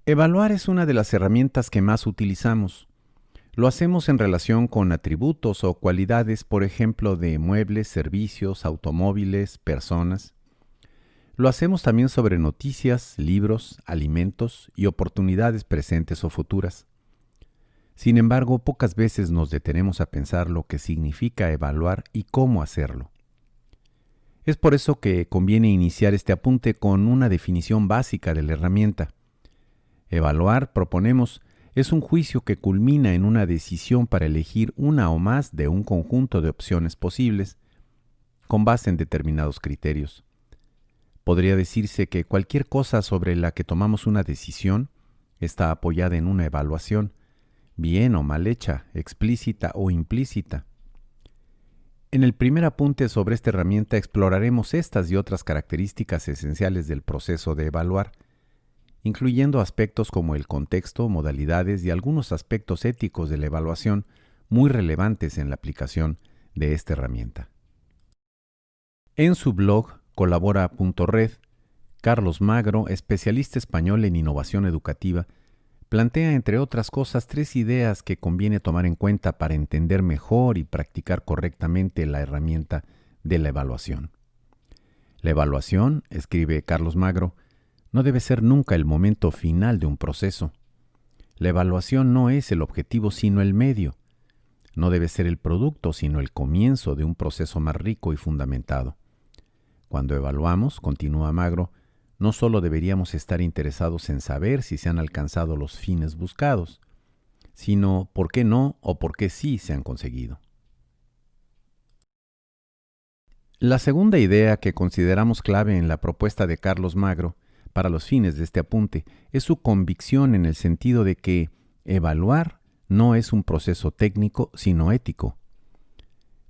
Evaluar es una de las herramientas que más utilizamos. Lo hacemos en relación con atributos o cualidades, por ejemplo, de muebles, servicios, automóviles, personas. Lo hacemos también sobre noticias, libros, alimentos y oportunidades presentes o futuras. Sin embargo, pocas veces nos detenemos a pensar lo que significa evaluar y cómo hacerlo. Es por eso que conviene iniciar este apunte con una definición básica de la herramienta. Evaluar, proponemos, es un juicio que culmina en una decisión para elegir una o más de un conjunto de opciones posibles con base en determinados criterios. Podría decirse que cualquier cosa sobre la que tomamos una decisión está apoyada en una evaluación, bien o mal hecha, explícita o implícita. En el primer apunte sobre esta herramienta exploraremos estas y otras características esenciales del proceso de evaluar, incluyendo aspectos como el contexto, modalidades y algunos aspectos éticos de la evaluación muy relevantes en la aplicación de esta herramienta. En su blog colabora.red, Carlos Magro, especialista español en innovación educativa, plantea, entre otras cosas, 3 ideas que conviene tomar en cuenta para entender mejor y practicar correctamente la herramienta de la evaluación. La evaluación, escribe Carlos Magro, no debe ser nunca el momento final de un proceso. La evaluación no es el objetivo sino el medio. No debe ser el producto sino el comienzo de un proceso más rico y fundamentado. Cuando evaluamos, continúa Magro, no solo deberíamos estar interesados en saber si se han alcanzado los fines buscados, sino por qué no o por qué sí se han conseguido. La segunda idea que consideramos clave en la propuesta de Carlos Magro para los fines de este apunte es su convicción en el sentido de que evaluar no es un proceso técnico, sino ético.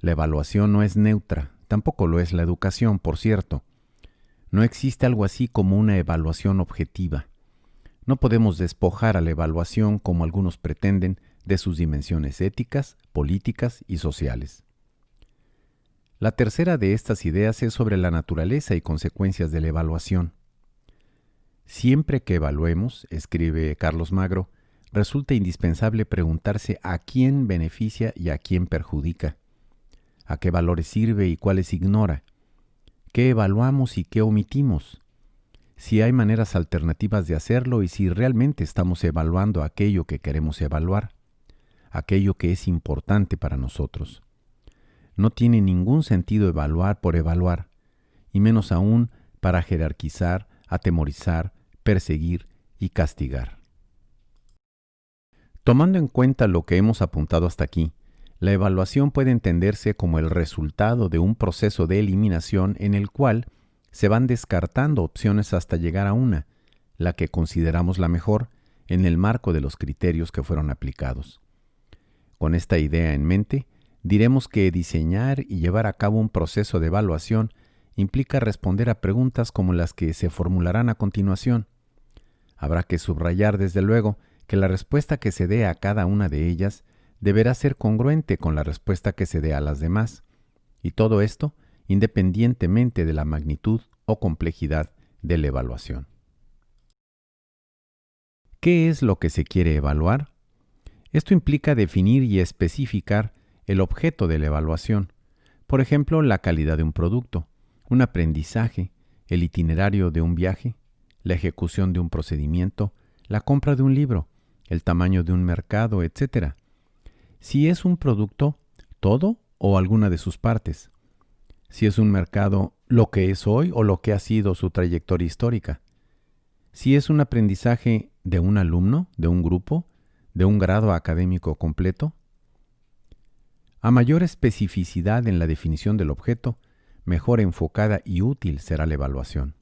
La evaluación no es neutra, tampoco lo es la educación, por cierto. No existe algo así como una evaluación objetiva. No podemos despojar a la evaluación, como algunos pretenden, de sus dimensiones éticas, políticas y sociales. La tercera de estas ideas es sobre la naturaleza y consecuencias de la evaluación. Siempre que evaluemos, escribe Carlos Magro, resulta indispensable preguntarse a quién beneficia y a quién perjudica, a qué valores sirve y cuáles ignora, qué evaluamos y qué omitimos, si hay maneras alternativas de hacerlo y si realmente estamos evaluando aquello que queremos evaluar, aquello que es importante para nosotros. No tiene ningún sentido evaluar por evaluar, y menos aún para jerarquizar, atemorizar, perseguir y castigar. Tomando en cuenta lo que hemos apuntado hasta aquí, la evaluación puede entenderse como el resultado de un proceso de eliminación en el cual se van descartando opciones hasta llegar a una, la que consideramos la mejor, en el marco de los criterios que fueron aplicados. Con esta idea en mente, diremos que diseñar y llevar a cabo un proceso de evaluación implica responder a preguntas como las que se formularán a continuación. Habrá que subrayar, desde luego, que la respuesta que se dé a cada una de ellas deberá ser congruente con la respuesta que se dé a las demás, y todo esto independientemente de la magnitud o complejidad de la evaluación. ¿Qué es lo que se quiere evaluar? Esto implica definir y especificar el objeto de la evaluación, por ejemplo, la calidad de un producto, un aprendizaje, el itinerario de un viaje, la ejecución de un procedimiento, la compra de un libro, el tamaño de un mercado, etc. Si es un producto, todo o alguna de sus partes. Si es un mercado, lo que es hoy o lo que ha sido su trayectoria histórica. Si es un aprendizaje de un alumno, de un grupo, de un grado académico completo. A mayor especificidad en la definición del objeto, mejor enfocada y útil será la evaluación.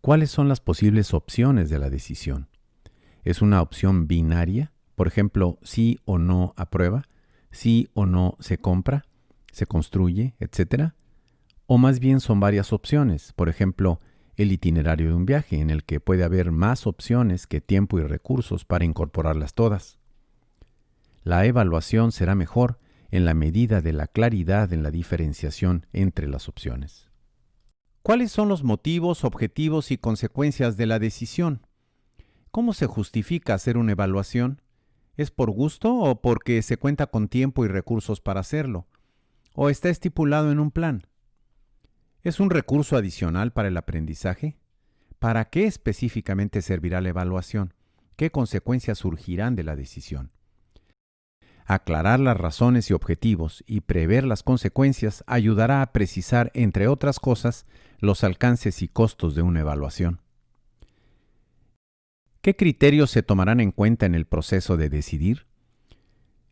¿Cuáles son las posibles opciones de la decisión? ¿Es una opción binaria? Por ejemplo, sí o no aprueba, sí o no se compra, se construye, etc. O más bien son varias opciones, por ejemplo, el itinerario de un viaje en el que puede haber más opciones que tiempo y recursos para incorporarlas todas. La evaluación será mejor en la medida de la claridad en la diferenciación entre las opciones. ¿Cuáles son los motivos, objetivos y consecuencias de la decisión? ¿Cómo se justifica hacer una evaluación? ¿Es por gusto o porque se cuenta con tiempo y recursos para hacerlo? ¿O está estipulado en un plan? ¿Es un recurso adicional para el aprendizaje? ¿Para qué específicamente servirá la evaluación? ¿Qué consecuencias surgirán de la decisión? Aclarar las razones y objetivos y prever las consecuencias ayudará a precisar, entre otras cosas, los alcances y costos de una evaluación. ¿Qué criterios se tomarán en cuenta en el proceso de decidir?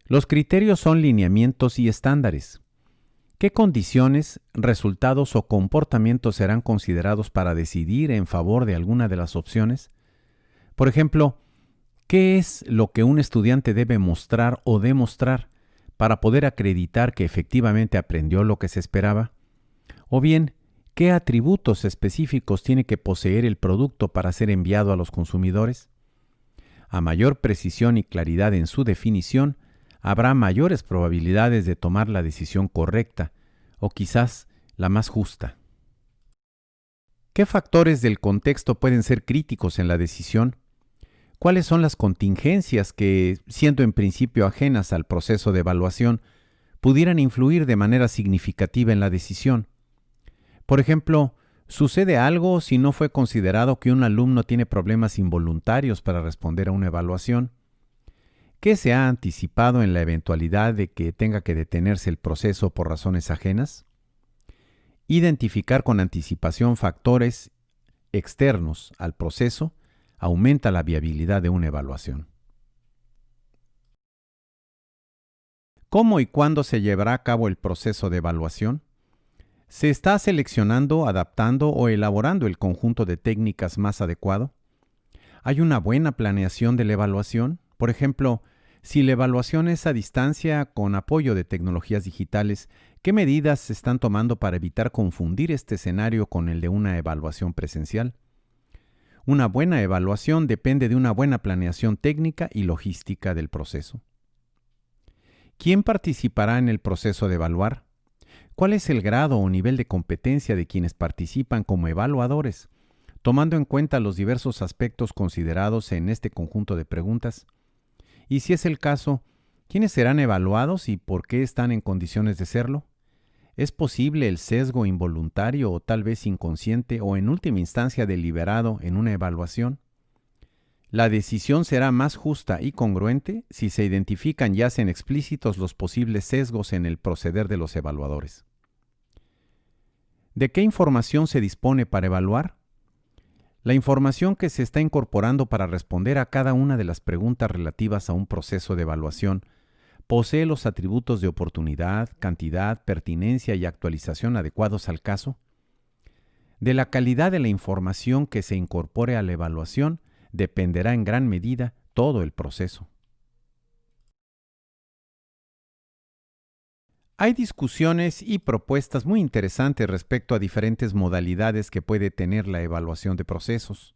Los criterios son lineamientos y estándares. ¿Qué condiciones, resultados o comportamientos serán considerados para decidir en favor de alguna de las opciones? Por ejemplo, ¿qué es lo que un estudiante debe mostrar o demostrar para poder acreditar que efectivamente aprendió lo que se esperaba? O bien, ¿qué atributos específicos tiene que poseer el producto para ser enviado a los consumidores? A mayor precisión y claridad en su definición, habrá mayores probabilidades de tomar la decisión correcta, o quizás la más justa. ¿Qué factores del contexto pueden ser críticos en la decisión? ¿Cuáles son las contingencias que, siendo en principio ajenas al proceso de evaluación, pudieran influir de manera significativa en la decisión? Por ejemplo, ¿sucede algo si no fue considerado que un alumno tiene problemas involuntarios para responder a una evaluación? ¿Qué se ha anticipado en la eventualidad de que tenga que detenerse el proceso por razones ajenas? Identificar con anticipación factores externos al proceso aumenta la viabilidad de una evaluación. ¿Cómo y cuándo se llevará a cabo el proceso de evaluación? ¿Se está seleccionando, adaptando o elaborando el conjunto de técnicas más adecuado? ¿Hay una buena planeación de la evaluación? Por ejemplo, si la evaluación es a distancia con apoyo de tecnologías digitales, ¿qué medidas se están tomando para evitar confundir este escenario con el de una evaluación presencial? Una buena evaluación depende de una buena planeación técnica y logística del proceso. ¿Quién participará en el proceso de evaluar? ¿Cuál es el grado o nivel de competencia de quienes participan como evaluadores, tomando en cuenta los diversos aspectos considerados en este conjunto de preguntas? Y si es el caso, ¿quiénes serán evaluados y por qué están en condiciones de serlo? ¿Es posible el sesgo involuntario o tal vez inconsciente o en última instancia deliberado en una evaluación? La decisión será más justa y congruente si se identifican y hacen explícitos los posibles sesgos en el proceder de los evaluadores. ¿De qué información se dispone para evaluar? La información que se está incorporando para responder a cada una de las preguntas relativas a un proceso de evaluación posee los atributos de oportunidad, cantidad, pertinencia y actualización adecuados al caso. De la calidad de la información que se incorpore a la evaluación dependerá en gran medida todo el proceso. Hay discusiones y propuestas muy interesantes respecto a diferentes modalidades que puede tener la evaluación de procesos.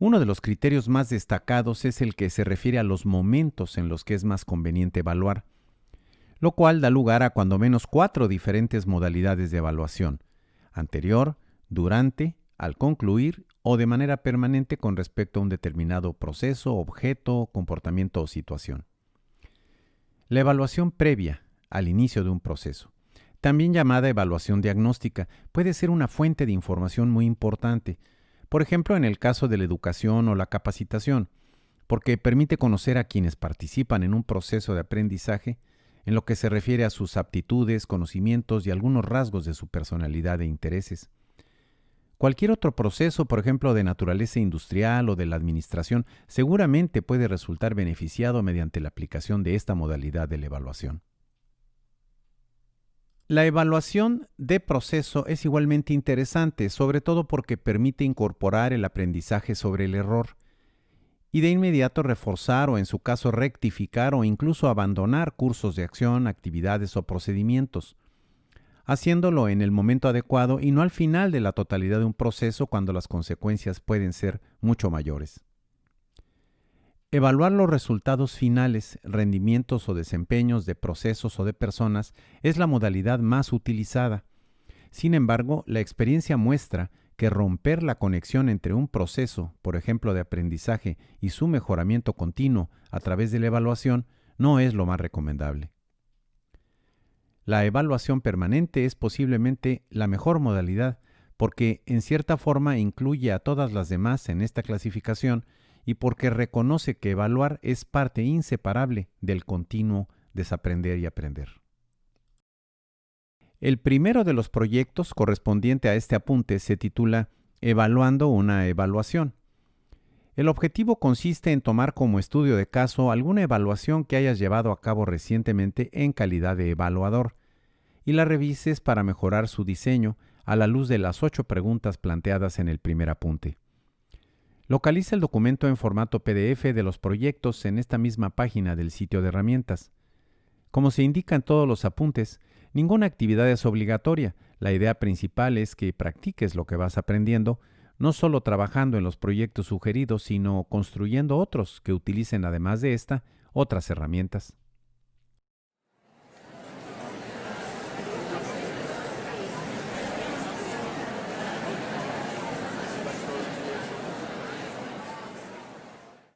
Uno de los criterios más destacados es el que se refiere a los momentos en los que es más conveniente evaluar, lo cual da lugar a cuando menos 4 diferentes modalidades de evaluación: anterior, durante, al concluir o de manera permanente con respecto a un determinado proceso, objeto, comportamiento o situación. La evaluación previa al inicio de un proceso, también llamada evaluación diagnóstica, puede ser una fuente de información muy importante, por ejemplo en el caso de la educación o la capacitación, porque permite conocer a quienes participan en un proceso de aprendizaje en lo que se refiere a sus aptitudes, conocimientos y algunos rasgos de su personalidad e intereses. Cualquier otro proceso, por ejemplo de naturaleza industrial o de la administración, seguramente puede resultar beneficiado mediante la aplicación de esta modalidad de la evaluación. La evaluación de proceso es igualmente interesante, sobre todo porque permite incorporar el aprendizaje sobre el error y de inmediato reforzar o en su caso rectificar o incluso abandonar cursos de acción, actividades o procedimientos, haciéndolo en el momento adecuado y no al final de la totalidad de un proceso cuando las consecuencias pueden ser mucho mayores. Evaluar los resultados finales, rendimientos o desempeños de procesos o de personas es la modalidad más utilizada. Sin embargo, la experiencia muestra que romper la conexión entre un proceso, por ejemplo de aprendizaje, y su mejoramiento continuo a través de la evaluación no es lo más recomendable. La evaluación permanente es posiblemente la mejor modalidad porque en cierta forma incluye a todas las demás en esta clasificación y porque reconoce que evaluar es parte inseparable del continuo desaprender y aprender. El primero de los proyectos correspondiente a este apunte se titula Evaluando una evaluación. El objetivo consiste en tomar como estudio de caso alguna evaluación que hayas llevado a cabo recientemente en calidad de evaluador y la revises para mejorar su diseño a la luz de las 8 preguntas planteadas en el primer apunte. Localiza el documento en formato PDF de los proyectos en esta misma página del sitio de herramientas. Como se indica en todos los apuntes, ninguna actividad es obligatoria. La idea principal es que practiques lo que vas aprendiendo, no solo trabajando en los proyectos sugeridos, sino construyendo otros que utilicen además de esta otras herramientas.